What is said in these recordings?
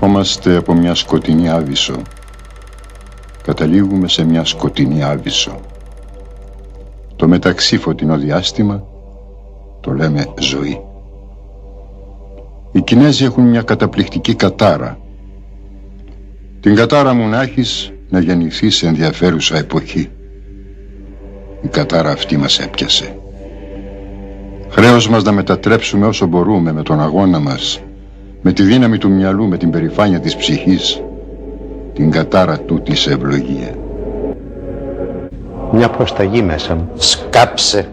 Ερχόμαστε από μια σκοτεινή άβυσσο. Καταλήγουμε σε μια σκοτεινή άβυσσο. Το μεταξύ φωτεινό διάστημα το λέμε ζωή. Οι Κινέζοι έχουν μια καταπληκτική κατάρα. Την κατάρα μου να έχεις να γεννηθεί σε ενδιαφέρουσα εποχή. Η κατάρα αυτή μας έπιασε. Χρέος μας να μετατρέψουμε όσο μπορούμε με τον αγώνα μας, με τη δύναμη του μυαλού, με την περηφάνεια της ψυχής, την κατάρα τούτη σε ευλογία. Μια προσταγή μέσα μου. Σκάψε.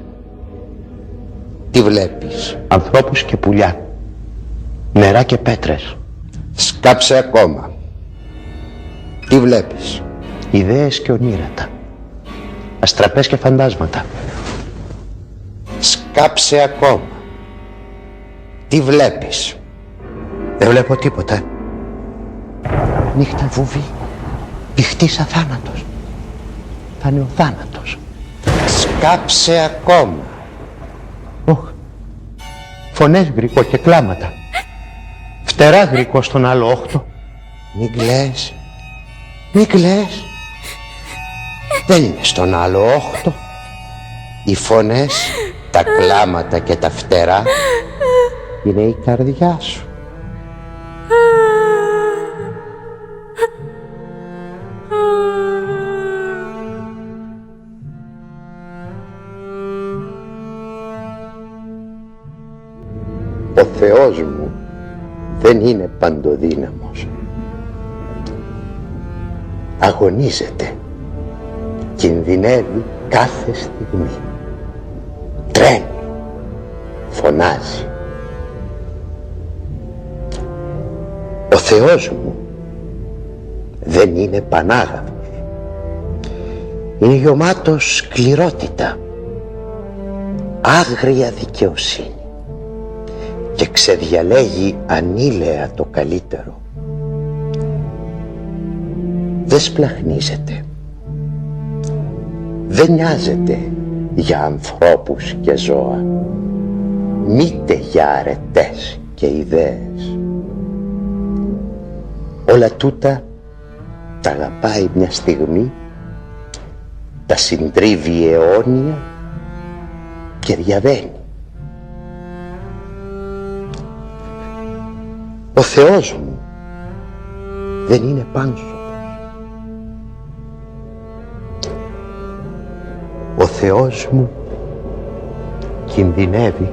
Τι βλέπεις? Ανθρώπους και πουλιά. Νερά και πέτρες. Σκάψε ακόμα. Τι βλέπεις? Ιδέες και ονείρατα. Αστραπές και φαντάσματα. Σκάψε ακόμα. Τι βλέπεις? Δεν βλέπω τίποτα. Νύχτα βουβή. Πηχτής αθάνατος. Θα είναι ο θάνατος. Σκάψε ακόμα. Όχ. Φωνές γρικό και κλάματα. Φτερά γρικό στον άλλο όχτο. Μην κλαις. Μην κλαις. Δεν είναι στον άλλο όχτο. Οι φωνές, τα κλάματα και τα φτερά είναι η καρδιά σου. Ο Θεός μου δεν είναι παντοδύναμος. Αγωνίζεται, κινδυνεύει κάθε στιγμή. Τρέμει, φωνάζει. Ο Θεός μου δεν είναι πανάγαθος. Είναι γεμάτος σκληρότητα, άγρια δικαιοσύνη και ξεδιαλέγει ανήλαια το καλύτερο. Δεν σπλαχνίζεται, δεν νοιάζεται για ανθρώπους και ζώα, μήτε για αρετές και ιδέες. Όλα τούτα τα αγαπάει μια στιγμή, τα συντρίβει αιώνια και διαβαίνει. Ο Θεός μου δεν είναι πάνσοπος. Ο Θεός μου κινδυνεύει.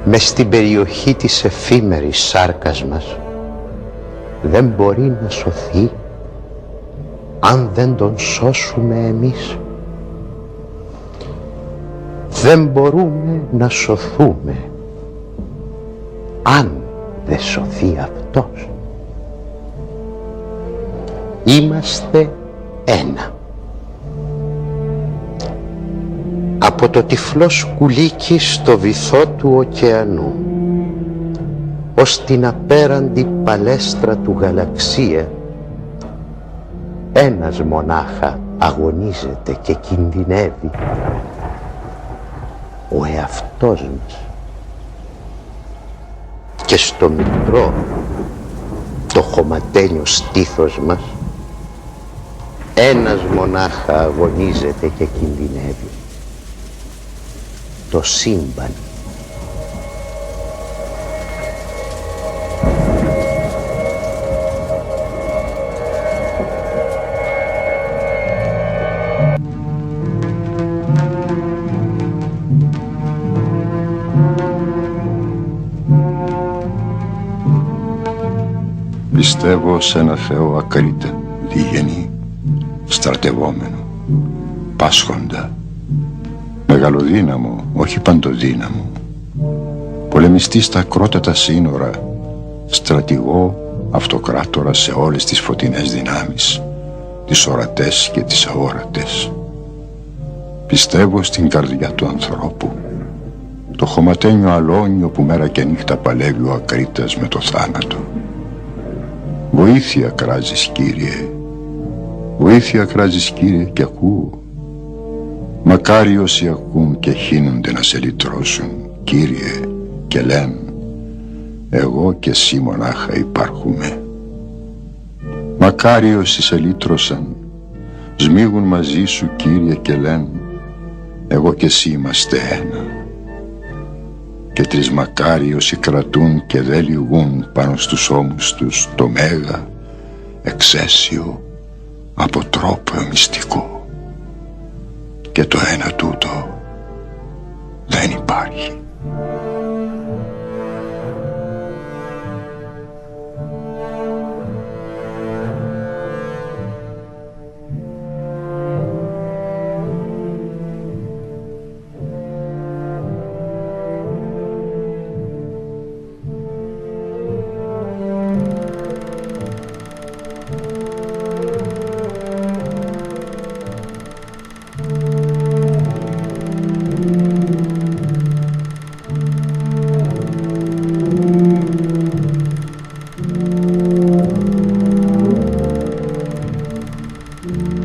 Μες στην περιοχή της εφήμερης σάρκας μας δεν μπορεί να σωθεί αν δεν τον σώσουμε εμείς. Δεν μπορούμε να σωθούμε αν δεν σωθεί αυτός. Είμαστε ένα. Από το τυφλό σκουλίκι στο βυθό του ωκεανού ως την απέραντη παλέστρα του γαλαξία, ένας μονάχα αγωνίζεται και κινδυνεύει, ο εαυτός μας. Και στο μικρό, το χωματένιο στήθος μας, ένας μονάχα αγωνίζεται και κινδυνεύει, το σύμπαν. Πιστεύω σε ένα Θεό ακρίτα, διγενή, στρατευόμενο, πάσχοντα, μεγαλοδύναμο, όχι παντοδύναμο, πολεμιστή στα ακρότατα σύνορα, στρατηγό, αυτοκράτορα σε όλες τις φωτεινές δυνάμεις, τις ορατές και τις αόρατες. Πιστεύω στην καρδιά του ανθρώπου, το χωματένιο αλόνιο που μέρα και νύχτα παλεύει ο ακρίτας με το θάνατο. Βοήθεια κράζεις, Κύριε, βοήθεια κράζεις, Κύριε, και ακούω. Μακάρι όσοι ακούν και χύνονται να σε λυτρώσουν, Κύριε, και λένε εγώ και εσύ μονάχα υπάρχουμε. Μακάρι όσοι σε λύτρωσαν σμίγουν μαζί σου, Κύριε, και λένε εγώ και εσύ είμαστε ένα. Και τρεις μακάρι όσοι κρατούν και δεν λυγούν πάνω στους ώμους τους το μέγα εξαίσιο αποτρόπαιο μυστικό. Και το ένα τούτο δεν υπάρχει. Mm-hmm.